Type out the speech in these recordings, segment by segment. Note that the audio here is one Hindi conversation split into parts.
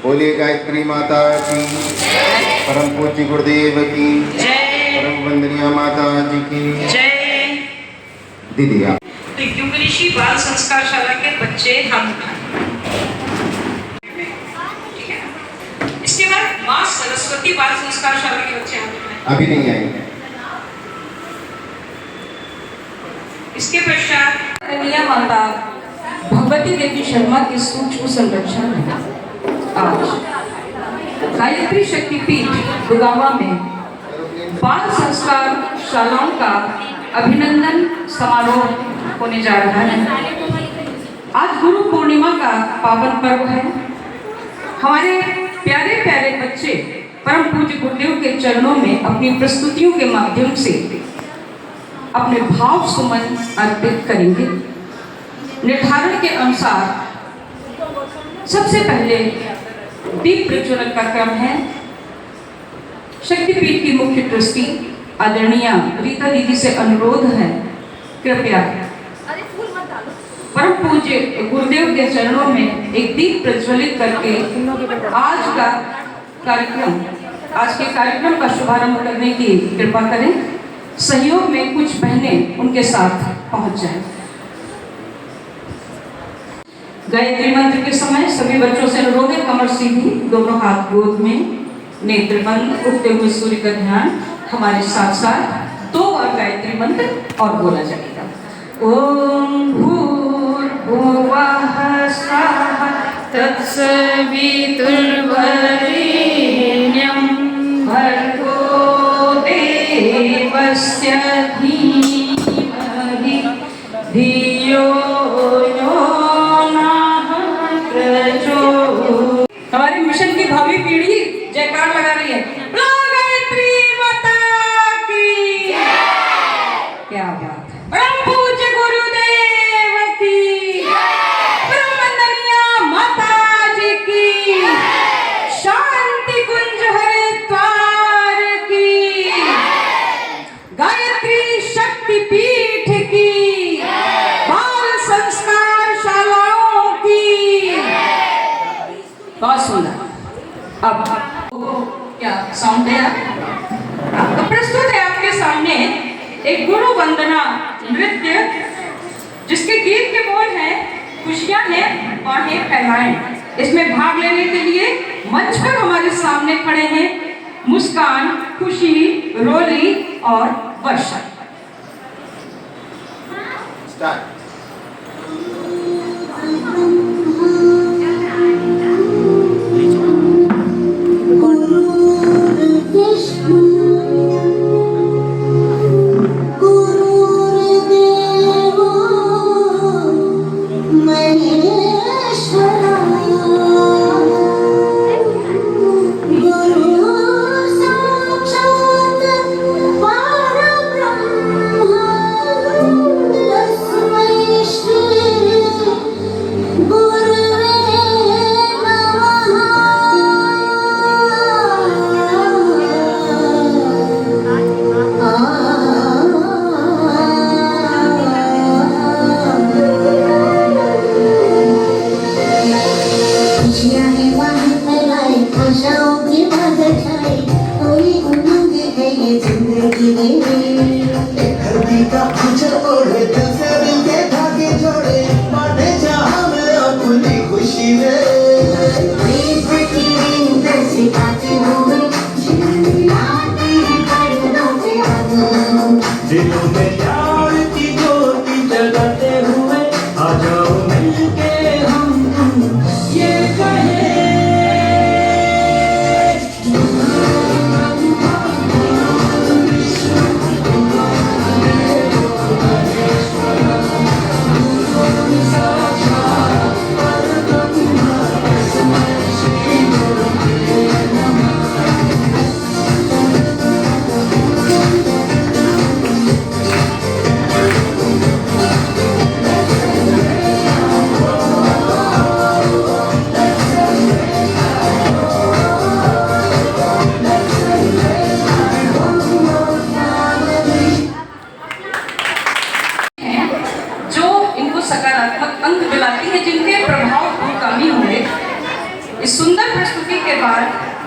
बोलिए गायत्री माता की, परम पूज्य गुरुदेव की परम वंदनीय माता जी की जय। दीदी आप युग ऋषि बाल संस्कार शाला के बच्चे हम ठीक है ना। इसके बाद माँ सरस्वती बाल संस्कार शाला के बच्चे हम अभी नहीं आएंगे। इसके पश्चात माता भगवती देवी शर्मा की सूक्ष्म संरक्षण है। आज गायत्री शक्तिपीठ गुगावा में बाल संस्कार शालाओं का अभिनंदन समारोह होने जा रहा है। आज गुरु पूर्णिमा का पावन पर्व है। हमारे प्यारे प्यारे बच्चे परम पूज्य गुरुदेव के चरणों में अपनी प्रस्तुतियों के माध्यम से अपने भाव सुमन अर्पित करेंगे। निर्धारण के अनुसार सबसे पहले दीप प्रज्वलन का क्रम है। शक्तिपीठ की मुख्य ट्रस्टी आदरणीय रीता दीदी से अनुरोध है, कृपया परम पूज्य गुरुदेव के चरणों में एक दीप प्रज्वलित करके आज के कार्यक्रम का शुभारंभ करने की कृपा करें। सहयोग में कुछ बहनें उनके साथ पहुंच जाएं। गायत्री मंत्र के समय सभी बच्चों से अनुरोध है, कमर सीधी, दोनों हाथ गोद में, नेत्र बंद, उठते हुए सूर्य का ध्यान। हमारे साथ साथ 2 बार गायत्री मंत्र और बोला जाएगा। ओम भूर्भुवः स्वः तत्सवितुर्वरेण्यं भर्गो देवस्य धीमहि धियो यो नः प्रचोदयात्। हमारी मिशन की भावी पीढ़ी जयकार लगा रही है। गायत्री माता की क्या बात है। परम पूज्य गुरुदेव की, परम वंदनीय माता जी की, शांति कुंज हरिद्वार की, गायत्री शक्ति पीठ की, बाल संस्कार शालाओं की। बहुत सुंदर। अब क्या साउंड है? तो प्रस्तुत है आपके सामने एक गुरु वंदना नृत्य, जिसके गीत के बोल हैं, खुशियां हैं और है फैलाएं। इसमें भाग लेने के लिए मंच पर हमारे सामने खड़े हैं मुस्कान, खुशी, रोली और वर्षा। स्टार्ट।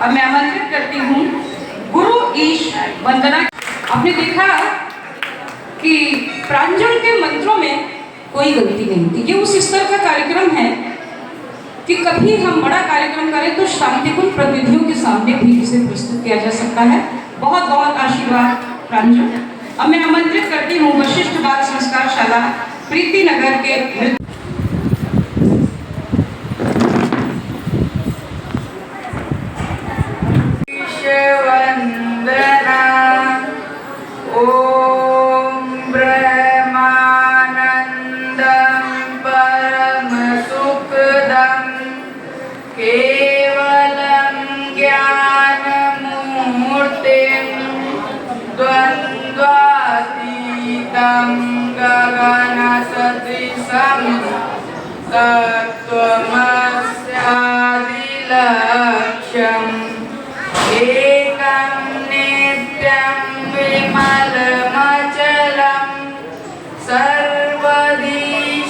अब मैं आमंत्रित करती हूँ गुरु ईश वंदना। आपने देखा कि प्रांजल के मंत्रों में कोई गलती नहीं थी। ये उस स्तर का कार्यक्रम है कि कभी हम बड़ा कार्यक्रम करें तो शांतिपूर्ण प्रतिनिधियों के सामने भी इसे प्रस्तुत किया जा सकता है। बहुत बहुत आशीर्वाद प्रांजल। अब मैं आमंत्रित करती हूँ वशिष्ठ बाल संस्कार शाला प्रीति नगर के वंदना ओम ब्रह्मानंदं परम सुखदं केवलं ज्ञानमूर्तिं द्वन्द्वातीतं गगनसदृशं तत्त्वमस्यादिलक्ष्यम् एकं नित्यं विमलमचलं सर्वदी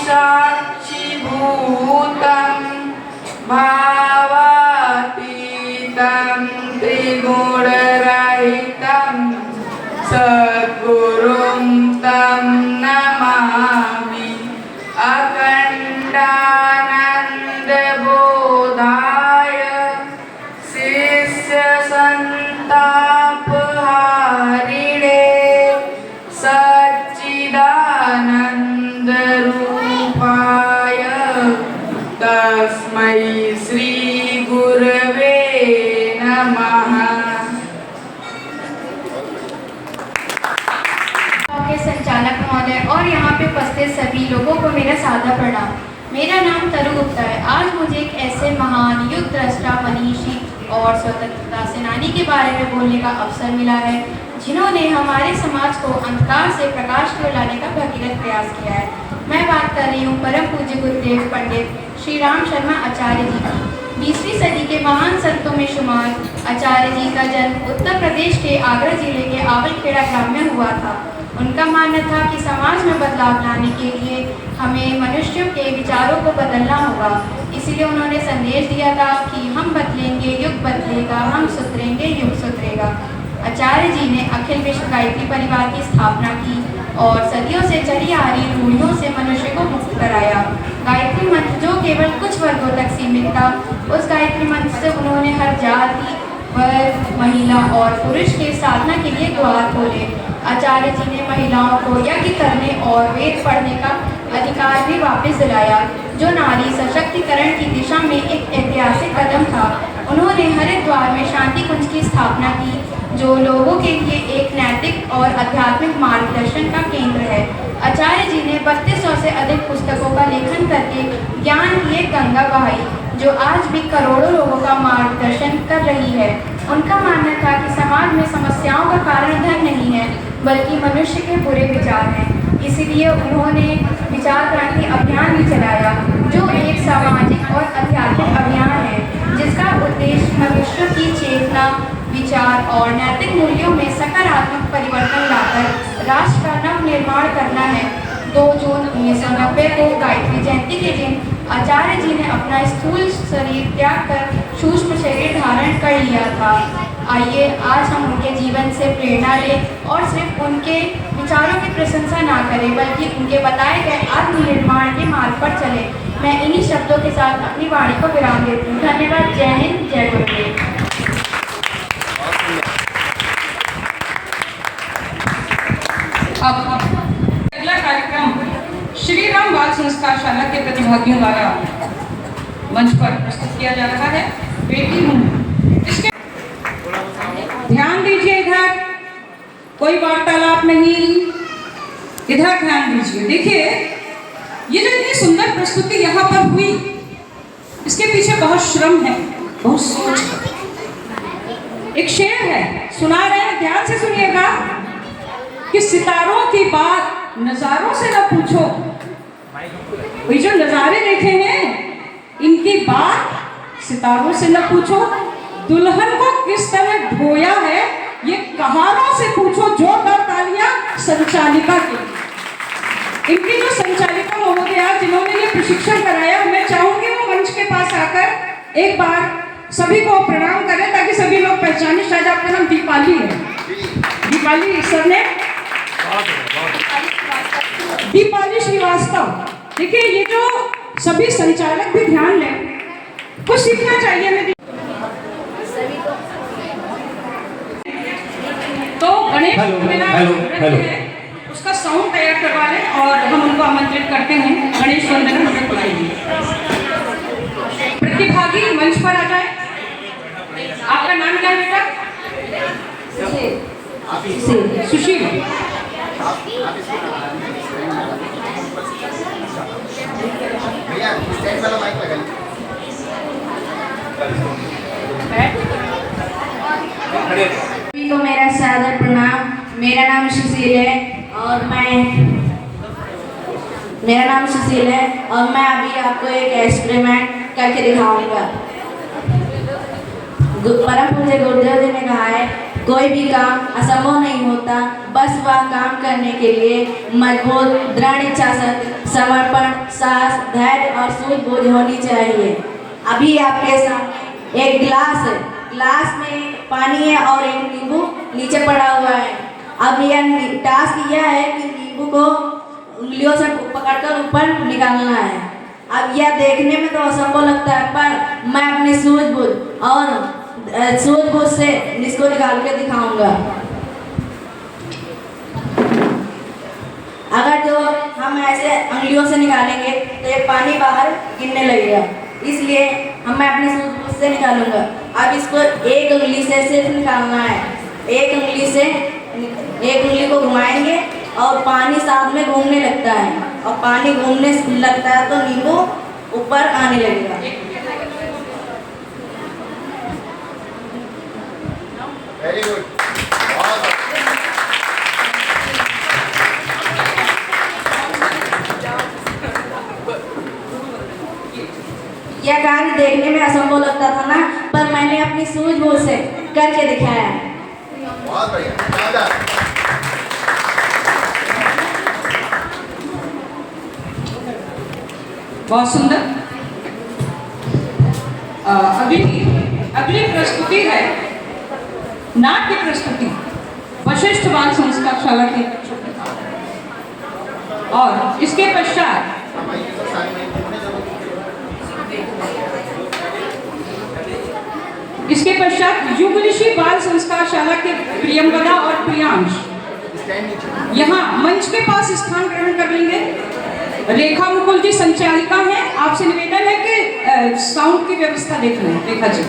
साक्षिभूतं भावातीतं त्रिगुणरहितं सद्गुरुं तं नमामि अखण्डानन्दबोधाय संतापहारिणे सच्चिदानन्दरूपाय तस्मै श्री गुरवे नमः। के संचालक महोदय और यहाँ पे उपस्थित सभी लोगों को मेरा सादा प्रणाम। मेरा नाम तरु गुप्ता है। आज मुझे एक ऐसे महान युग द्रष्टा मनीषी और स्वतंत्रता सेनानी के बारे में बोलने का अवसर मिला है, जिन्होंने हमारे समाज को अंधकार से प्रकाश की ओर लाने का भगीरथ प्रयास किया है। मैं बात कर रही हूँ परम पूज्य गुरुदेव पंडित श्री राम शर्मा आचार्य जी की। 20वीं सदी के महान संतों में शुमार आचार्य जी का जन्म उत्तर प्रदेश के आगरा जिले के आवलखेड़ा ग्राम में हुआ था। उनका मानना था कि समाज में बदलाव लाने के लिए हमें मनुष्यों के विचारों को बदलना होगा। इसीलिए उन्होंने संदेश दिया था कि हम बदलेंगे युग बदलेगा, हम सुधरेंगे युग सुधरेगा। आचार्य जी ने अखिल विश्व गायत्री परिवार की स्थापना की और सदियों से चली आ रही रूढ़ियों से मनुष्य को मुक्त कराया। गायत्री मंत्र जो केवल कुछ वर्गों तक सीमित था, उस गायत्री मंत्र से उन्होंने हर जाति, वर्ग, महिला और पुरुष के साधना के लिए द्वार खोले। आचार्य जी ने महिलाओं को यज्ञ करने और वेद पढ़ने का अधिकार भी वापस दिलाया, जो नारी सशक्तिकरण की दिशा में एक ऐतिहासिक कदम था। उन्होंने हरिद्वार में शांति कुंज की स्थापना की, जो लोगों के लिए एक नैतिक और आध्यात्मिक मार्गदर्शन का केंद्र है। आचार्य जी ने 3200 से अधिक पुस्तकों का लेखन करके ज्ञान की एक गंगा बहाई, जो आज भी करोड़ों लोगों का मार्गदर्शन कर रही है। उनका मानना था कि समाज में समस्याओं का कारण धन नहीं है, बल्कि मनुष्य के बुरे विचार हैं। इसीलिए उन्होंने विचार क्रांति अभियान भी चलाया, जो एक सामाजिक और आध्यात्मिक अभियान है, जिसका उद्देश्य मनुष्य की चेतना, विचार और नैतिक मूल्यों में सकारात्मक परिवर्तन लाकर राष्ट्र का नव निर्माण करना है। 2 जून 1990 को गायत्री जयंती के दिन आचार्य जी ने अपना स्थूल शरीर त्याग कर सूक्ष्म शरीर धारण कर लिया था। आइए आज हम उनके जीवन से प्रेरणा लें और सिर्फ उनके विचारों की प्रशंसा ना करें, बल्कि उनके बताए गए आत्मनिर्माण के मार्ग पर चलें। मैं इन्हीं शब्दों के साथ अपनी वाणी को विराम देती हूँ। धन्यवाद। जय हिंद, जय गुरुदेव। अब अगला कार्यक्रम श्री राम बाल संस्कार शाला के प्रतिभागियों द्वारा मंच पर प्रस्तुत किया जा रहा है। बेटी हूँ इसके ध्यान दीजिए, इधर कोई वार्तालाप नहीं, इधर ध्यान दीजिए। देखिए ये जो इतनी सुंदर प्रस्तुति यहाँ पर हुई, इसके पीछे बहुत श्रम है, बहुत सोच है। एक शेर है, सुना रहे हैं, ध्यान से सुनिएगा कि सितारों की बात नजारों से न पूछो। ये जो नजारे देखे हैं, इनकी बात सितारों से न पूछो। दुल्हन को किस तरह ढोया है, ये कहारों से पूछो। जोरदार तालियां संचालिका के लिए। इनकी जो संचालिका महोदया जिन्होंने ये प्रशिक्षण कराया, मैं चाहूंगी वो मंच के पास आकर एक बार सभी को प्रणाम करें ताकि सभी लोग पहचाने। शायद आपका नाम दीपाली है। दीपाली सर ने दीपाली श्रीवास्तव। देखिए ये जो सभी संचालक भी ध्यान लें, कुछ सीखना चाहिए हमें। तो गणेश उसका साउंड तैयार करवा लें और हम उनको आमंत्रित करते हैं। गणेश वंदना हमें बुलाइए। प्रतिभागी मंच पर आ जाए। आपका नाम क्या है बेटा? सुशील। भैया स्टैंड वाला माइक लगा लीजिए। सभी को मेरा सादर प्रणाम। मेरा नाम सुशील है और मैं अभी आपको एक एक्सपेरिमेंट करके दिखाऊंगा। परम पूज्य गुरुदेव जी ने कहा है, कोई भी काम असंभव नहीं होता, बस वह काम करने के लिए मजबूत दृढ़ इच्छा शक्ति, समर्पण, साहस, धैर्य और सूझबूझ होनी चाहिए। अभी आपके सामने एक गिलास है, गिलास में पानी है और एक नींबू नीचे पड़ा हुआ है। अब यह टास्क यह है कि नींबू को उंगलियों से पकड़कर ऊपर निकालना है। अब यह देखने में तो असंभव लगता है, पर मैं अपनी सूझबूझ से इसको निकाल के दिखाऊंगा। अगर जो हम ऐसे उंगलियों से निकालेंगे तो ये पानी बाहर गिरने लगेगा, इसलिए मैं अपनी सूझबूझ से निकालूंगा। अब इसको एक उंगली से सिर्फ निकालना है। एक उंगली को घुमाएंगे और पानी साथ में घूमने लगता है, और पानी घूमने लगता है तो नींबू ऊपर आने लगेगा। Very good. यह कार्य देखने में असंभव लगता था ना, पर मैंने अपनी सूझबूझ से करके दिखाया। बहुत बढ़िया, शानदार। बहुत सुंदर। अगली प्रस्तुति है नाट्य प्रस्तुति वशिष्ठ बाल संस्कार शाला की, और इसके पश्चात युगलिशी बाल संस्कार शाला के प्रियंवदा और प्रियांश यहाँ मंच के पास स्थान ग्रहण कर लेंगे। रेखा मुकुल जी संचालिका हैं। आपसे निवेदन है कि साउंड की व्यवस्था देख लें। रेखा जी।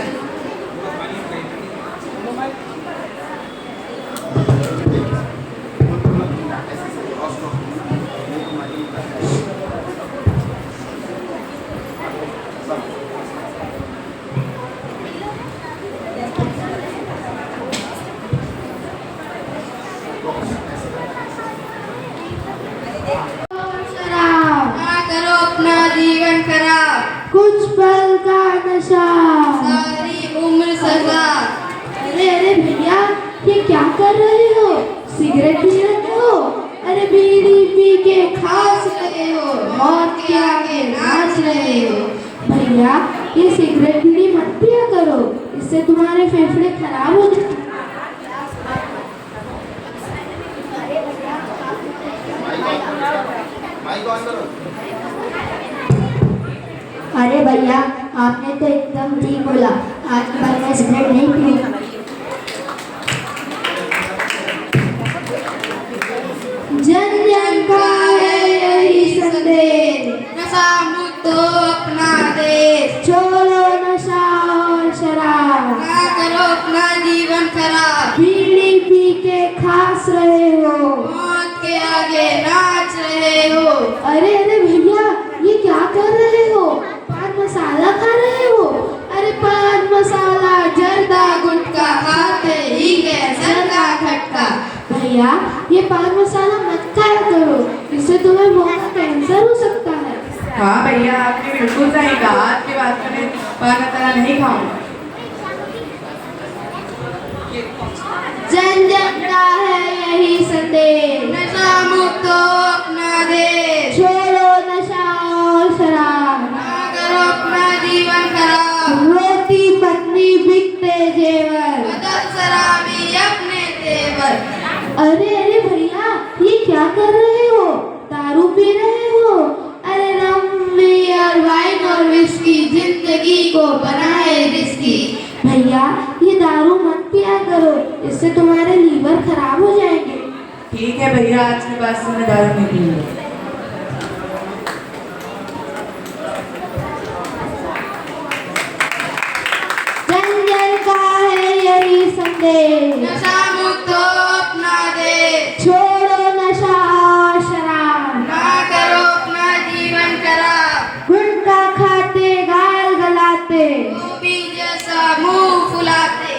करो अपना जीवन खराब, कुछ पल का नशा, सारी उम्र सजा। अरे अरे भैया, ये क्या कर रहे हो? सिगरेट पी रहे हो? अरे बीड़ी पी के खास रहे हो, मौत के आगे नाच रहे हो। भैया, ये सिगरेट बीड़ी मत पिया करो, इससे तुम्हारे फेफड़े खराब हो जाते। माइक ऑन करो। अरे भैया, आपने तो एकदम ठीक बोला। आज के बाद मैं सिगरेट नहीं पीऊंगा। जन जन का है यही संदेश, नशा मुक्त हो अपना देश, छोड़ो नशा और शराब, ना करो अपना जीवन खराब। बीड़ी पी के खास रहे हो, मौत के आगे नाच रहे हो। अरे अरे भैया, ये क्या कर रहे हो? पान मसाला खा रहे हो? अरे पान मसाला जर्दा गुटखा खाते ही कैंसर का खटका। भैया, ये पान मसाला मत खाया करो, इससे तुम्हें बहुत कैंसर हो सकता है। हाँ भैया, आपने बिल्कुल सही कहा। आज के बाद में पान मसाला नहीं खाऊंगा। जन जन का है यही संदेश, नशा मुक्त हो अपना देश, छोड़ो नशा और शराब, ना करो अपना जीवन खराब। रोटी पत्नी अरे अरे भैया, ये क्या कर रहे हो? दारू पी रहे हो? अरे रम बियर वाइन और विस्की जिंदगी को बनाए रिस्की। भैया, ये दारू मत पिया करो, इससे तुम्हारे लीवर खराब हो जाएंगे। ठीक है भैया, आज के बाद से मैं दारू नहीं पीऊंगा। जन जन का है यही संदेश, नशा मुक्त हो अपना देश, छोड़ो नशा और शराब, ना करो अपना जीवन खराब, गुटखा खाते गाल गलाते, गोभी जैसा मुंह फुलाते।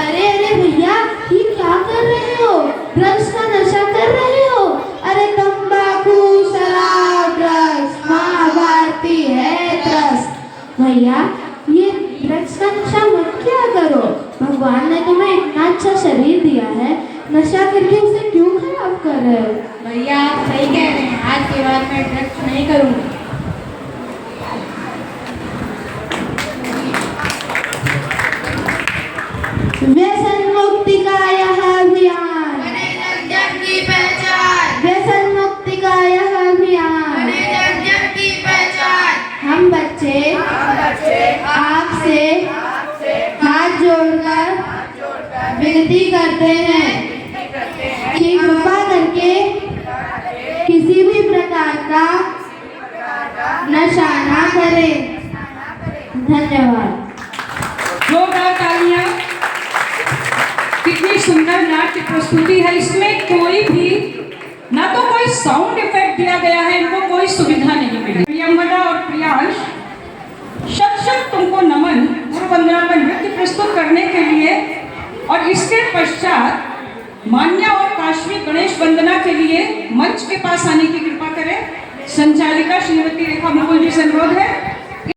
अरे अरे भैया, ये क्या कर रहे हो? ड्रग्स का नशा कर रहे हो? अरे तंबाकू शराब ड्रग्स माँ भारती है त्रस्त। भैया, ये ड्रग्स का नशा मत किया करो। भगवान ने तुम्हें इतना अच्छा शरीर दिया है, नशा करके उसे क्यों खराब कर रहे हो? भैया आप सही कह रहे हैं, आज के बाद मैं ड्रग्स नहीं करूँगा। व्यसन मुक्ति का यह अभियान, बने जन जन की पहचान, व्यसन मुक्ति का यह अभियान, बने जन जन की पहचान। हम बच्चे आपसे हाथ जोड़कर विनती करते हैं कि कृपा करके किसी भी प्रकार का नशा ना करें। धन्यवाद। जोरदार तालियां। कितनी सुंदर नाट्य प्रस्तुति है। इसमें कोई भी ना तो कोई साउंड इफेक्ट दिया गया है, इनको कोई सुविधा नहीं मिली। प्रियंवदा और प्रियांश, शत शत तुमको नमन गुरु वंदना पर नृत्य प्रस्तुत करने के लिए। और इसके पश्चात मान्या और काशवी गणेश वंदना के लिए मंच के पास आने की कृपा करें। संचालिका श्रीमती रेखा मुकुल जी से अनुरोध है।